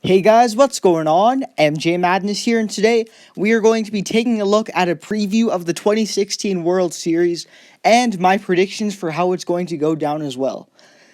Hey guys, what's going on? MJ Madness here, and today we are going to be taking a look at a preview of the 2016 World Series and my predictions for how it's going to go down as well.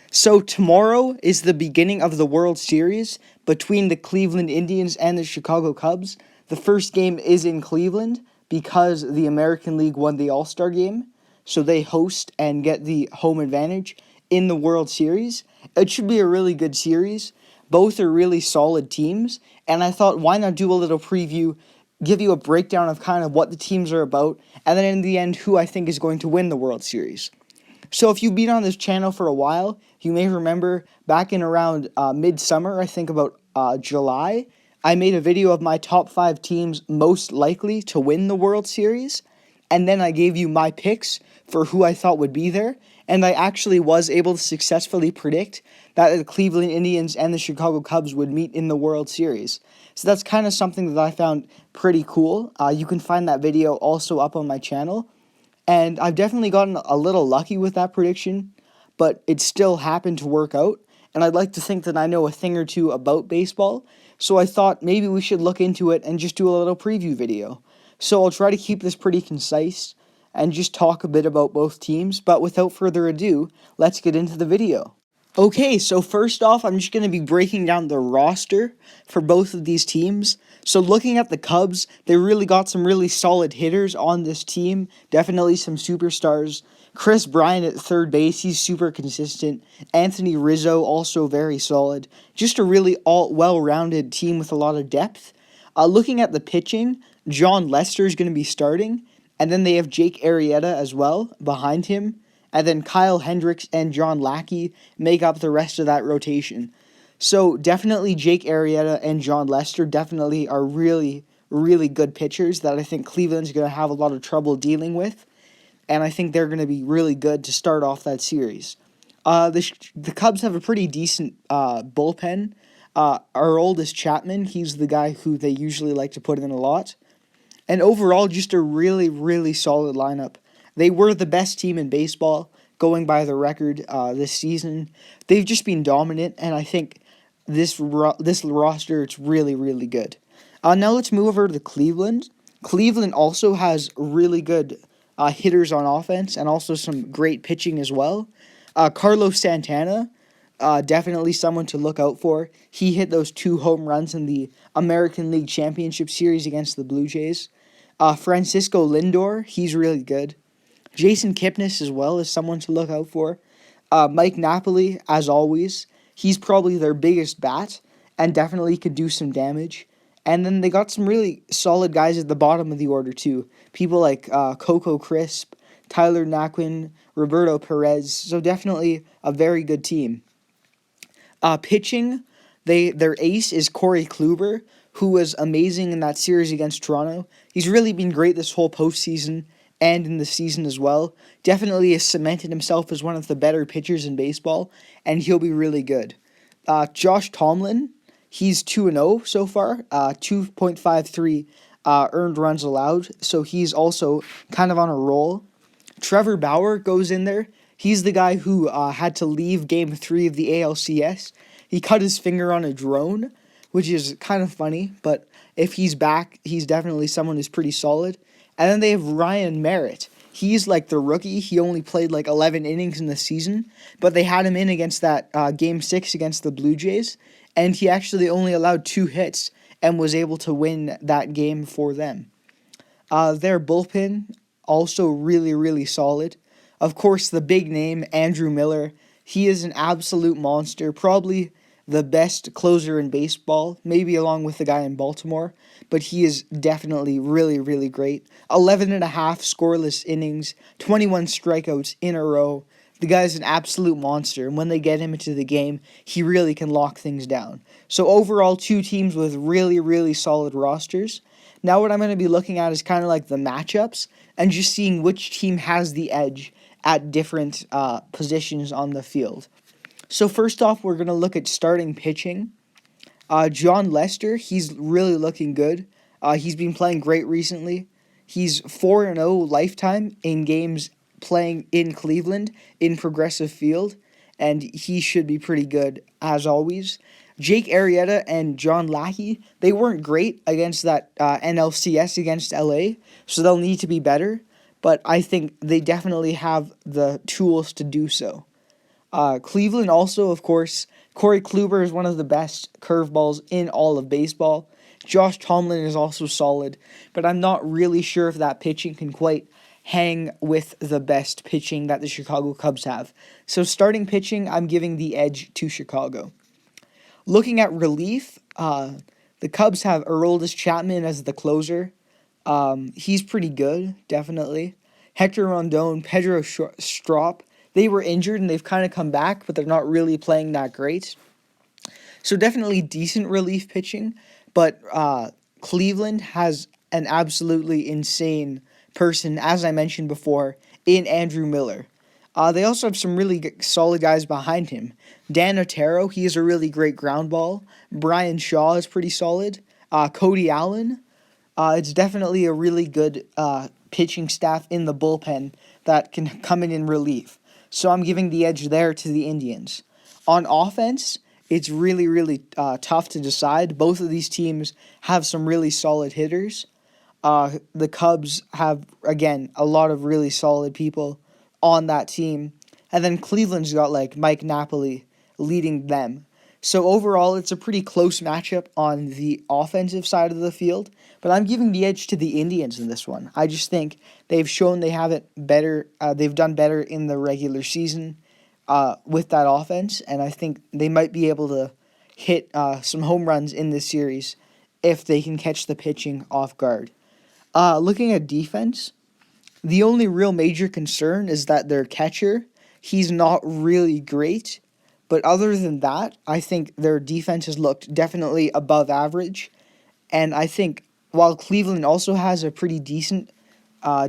So, tomorrow is the beginning of the World Series between the Cleveland Indians and the Chicago Cubs. The first game is in Cleveland because the American League won the All-Star game, so they host and get the home advantage in the World Series. It should be a really good series. Both are really solid teams, and I thought, why not do a little preview, give you a breakdown of kind of what the teams are about, and then in the end, who I think is going to win the World Series. So if you've been on this channel for a while, you may remember back in around midsummer, I think about July, I made a video of my top 5 teams most likely to win the World Series, and then I gave you my picks for who I thought would be there, and I actually was able to successfully predict that the Cleveland Indians and the Chicago Cubs would meet in the World Series. So that's kind of something that I found pretty cool. You can find that video also up on my channel. And I've definitely gotten a little lucky with that prediction, but it still happened to work out. And I'd like to think that I know a thing or two about baseball, so I thought maybe we should look into it and just do a little preview video. So I'll try to keep this pretty concise and just talk a bit about both teams, but without further ado, let's get into the video. Okay, so first off, I'm just going to be breaking down the roster for both of these teams. So looking at the Cubs, they really got some really solid hitters on this team. Definitely some superstars. Chris Bryant at third base, he's super consistent. Anthony Rizzo, also very solid. Just a really well-rounded team with a lot of depth. Looking at the pitching, John Lester is going to be starting. And then they have Jake Arrieta as well behind him. And then Kyle Hendricks and John Lackey make up the rest of that rotation. So definitely Jake Arrieta and John Lester definitely are really, really good pitchers that I think Cleveland's going to have a lot of trouble dealing with. And I think they're going to be really good to start off that series. The Cubs have a pretty decent bullpen. Our oldest Chapman, he's the guy who they usually like to put in a lot. And overall, just a really, really solid lineup. They were the best team in baseball, going by the record this season. They've just been dominant, and I think this roster, it's really, really good. Now let's move over to Cleveland. Cleveland also has really good hitters on offense and also some great pitching as well. Carlos Santana, definitely someone to look out for. He hit those 2 home runs in the American League Championship Series against the Blue Jays. Francisco Lindor, he's really good. Jason Kipnis as well is someone to look out for. Mike Napoli, as always, he's probably their biggest bat and definitely could do some damage. And then they got some really solid guys at the bottom of the order too. People like Coco Crisp, Tyler Naquin, Roberto Perez. So definitely a very good team. Pitching, their ace is Corey Kluber, who was amazing in that series against Toronto. He's really been great this whole postseason and in the season as well. Definitely has cemented himself as one of the better pitchers in baseball, and he'll be really good. Josh Tomlin, he's 2-0 so far, 2.53 earned runs allowed, so he's also kind of on a roll. Trevor Bauer goes in there. He's the guy who had to leave Game 3 of the ALCS. He cut his finger on a drone, which is kind of funny, but if he's back, he's definitely someone who's pretty solid. And then they have Ryan Merritt. He's like the rookie. He only played like 11 innings in the season, but they had him in against that Game 6 against the Blue Jays, and he actually only allowed 2 hits and was able to win that game for them. Their bullpen, also really, really solid. Of course, the big name, Andrew Miller. He is an absolute monster, probably the best closer in baseball, maybe along with the guy in Baltimore, but he is definitely really, really great. 11 and a half scoreless innings, 21 strikeouts in a row. The guy's an absolute monster, and when they get him into the game, he really can lock things down. So overall, 2 teams with really, really solid rosters. Now what I'm going to be looking at is kind of like the matchups and just seeing which team has the edge at different positions on the field. So first off, we're going to look at starting pitching. John Lester, he's really looking good. He's been playing great recently. He's 4-0 lifetime in games playing in Cleveland in Progressive Field, and he should be pretty good as always. Jake Arrieta and John Lackey, they weren't great against that NLCS against LA, so they'll need to be better, but I think they definitely have the tools to do so. Cleveland also, of course, Corey Kluber is one of the best curveballs in all of baseball. Josh Tomlin is also solid, but I'm not really sure if that pitching can quite hang with the best pitching that the Chicago Cubs have. So starting pitching, I'm giving the edge to Chicago. Looking at relief, the Cubs have Aroldis Chapman as the closer. He's pretty good, definitely. Hector Rondon, Pedro Strop, they were injured and they've kind of come back, but they're not really playing that great. So definitely decent relief pitching, but Cleveland has an absolutely insane person, as I mentioned before, in Andrew Miller. They also have some really solid guys behind him. Dan Otero, he is a really great ground ball. Brian Shaw is pretty solid. Cody Allen, it's definitely a really good pitching staff in the bullpen that can come in relief. So I'm giving the edge there to the Indians. On offense, it's really, really tough to decide. Both of these teams have some really solid hitters. The Cubs have, again, a lot of really solid people on that team. And then Cleveland's got like Mike Napoli leading them. So overall, it's a pretty close matchup on the offensive side of the field. But I'm giving the edge to the Indians in this one. I just think they've shown they have it better. They've done better in the regular season with that offense. And I think they might be able to hit some home runs in this series if they can catch the pitching off guard. Looking at defense, the only real major concern is that their catcher, he's not really great. But other than that, I think their defense has looked definitely above average. And I think while Cleveland also has a pretty decent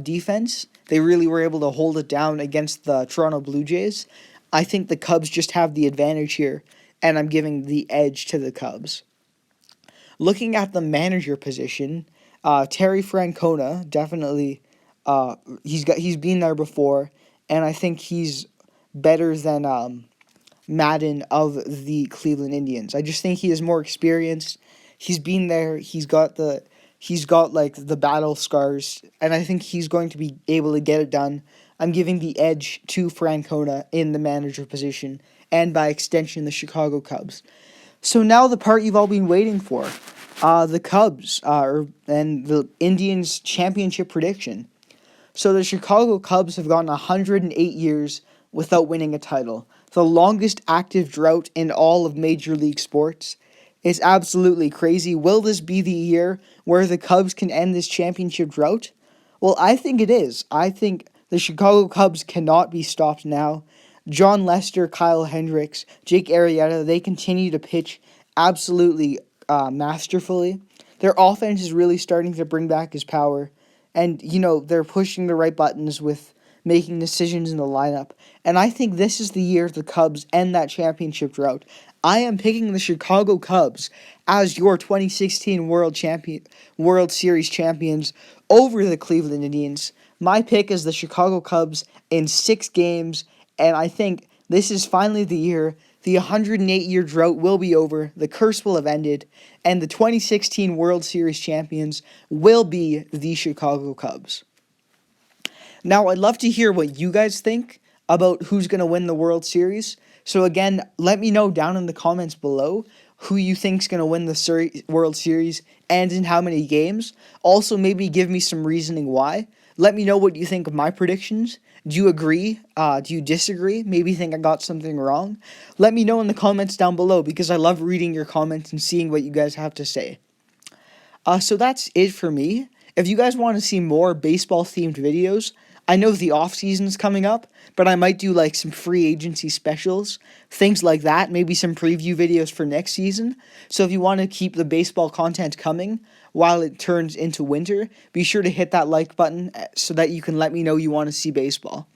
defense, they really were able to hold it down against the Toronto Blue Jays. I think the Cubs just have the advantage here, and I'm giving the edge to the Cubs. Looking at the manager position, Terry Francona definitely he's been there before, and I think he's better than Madden of the Cleveland Indians. I just think he is more experienced. He's been there. He's got like the battle scars, and I think he's going to be able to get it done. I'm giving the edge to Francona in the manager position, and by extension, the Chicago Cubs. So now the part you've all been waiting for, the Cubs and the Indians championship prediction. So the Chicago Cubs have gone 108 years without winning a title, the longest active drought in all of Major League sports. It's absolutely crazy. Will this be the year where the Cubs can end this championship drought? Well, I think it is. I think the Chicago Cubs cannot be stopped now. John Lester, Kyle Hendricks, Jake Arrieta, they continue to pitch absolutely masterfully. Their offense is really starting to bring back his power. And, they're pushing the right buttons with making decisions in the lineup. And I think this is the year the Cubs end that championship drought. I am picking the Chicago Cubs as your 2016 World Series champions over the Cleveland Indians. My pick is the Chicago Cubs in 6 games, and I think this is finally the year. The 108-year drought will be over, the curse will have ended, and the 2016 World Series champions will be the Chicago Cubs. Now, I'd love to hear what you guys think about who's going to win the World Series. So again, let me know down in the comments below who you think's going to win the World Series and in how many games. Also, maybe give me some reasoning why. Let me know what you think of my predictions. Do you agree? Do you disagree? Maybe think I got something wrong? Let me know in the comments down below because I love reading your comments and seeing what you guys have to say. So that's it for me. If you guys want to see more baseball-themed videos, I know the off-season's coming up, but I might do like some free agency specials, things like that, maybe some preview videos for next season. So if you want to keep the baseball content coming while it turns into winter, be sure to hit that like button so that you can let me know you want to see baseball.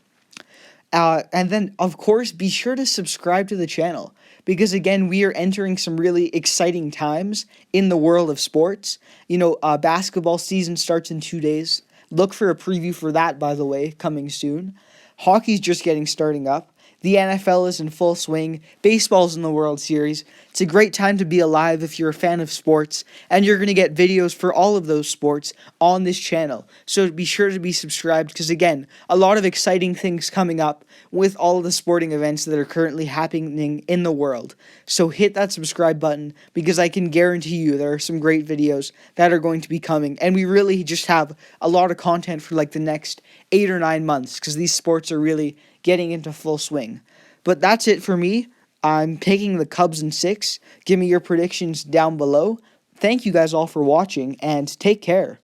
And then, of course, be sure to subscribe to the channel because, again, we are entering some really exciting times in the world of sports. Basketball season starts in 2 days. Look for a preview for that, by the way, coming soon. Hockey's just starting up. The NFL is in full swing. Baseball's in the World Series. It's a great time to be alive if you're a fan of sports, and you're going to get videos for all of those sports on this channel. So be sure to be subscribed because, again, a lot of exciting things coming up with all of the sporting events that are currently happening in the world. So hit that subscribe button because I can guarantee you there are some great videos that are going to be coming. And we really just have a lot of content for like the next 8 or 9 months because these sports are really getting into full swing. But that's it for me. I'm picking the Cubs in 6. Give me your predictions down below. Thank you guys all for watching, and take care.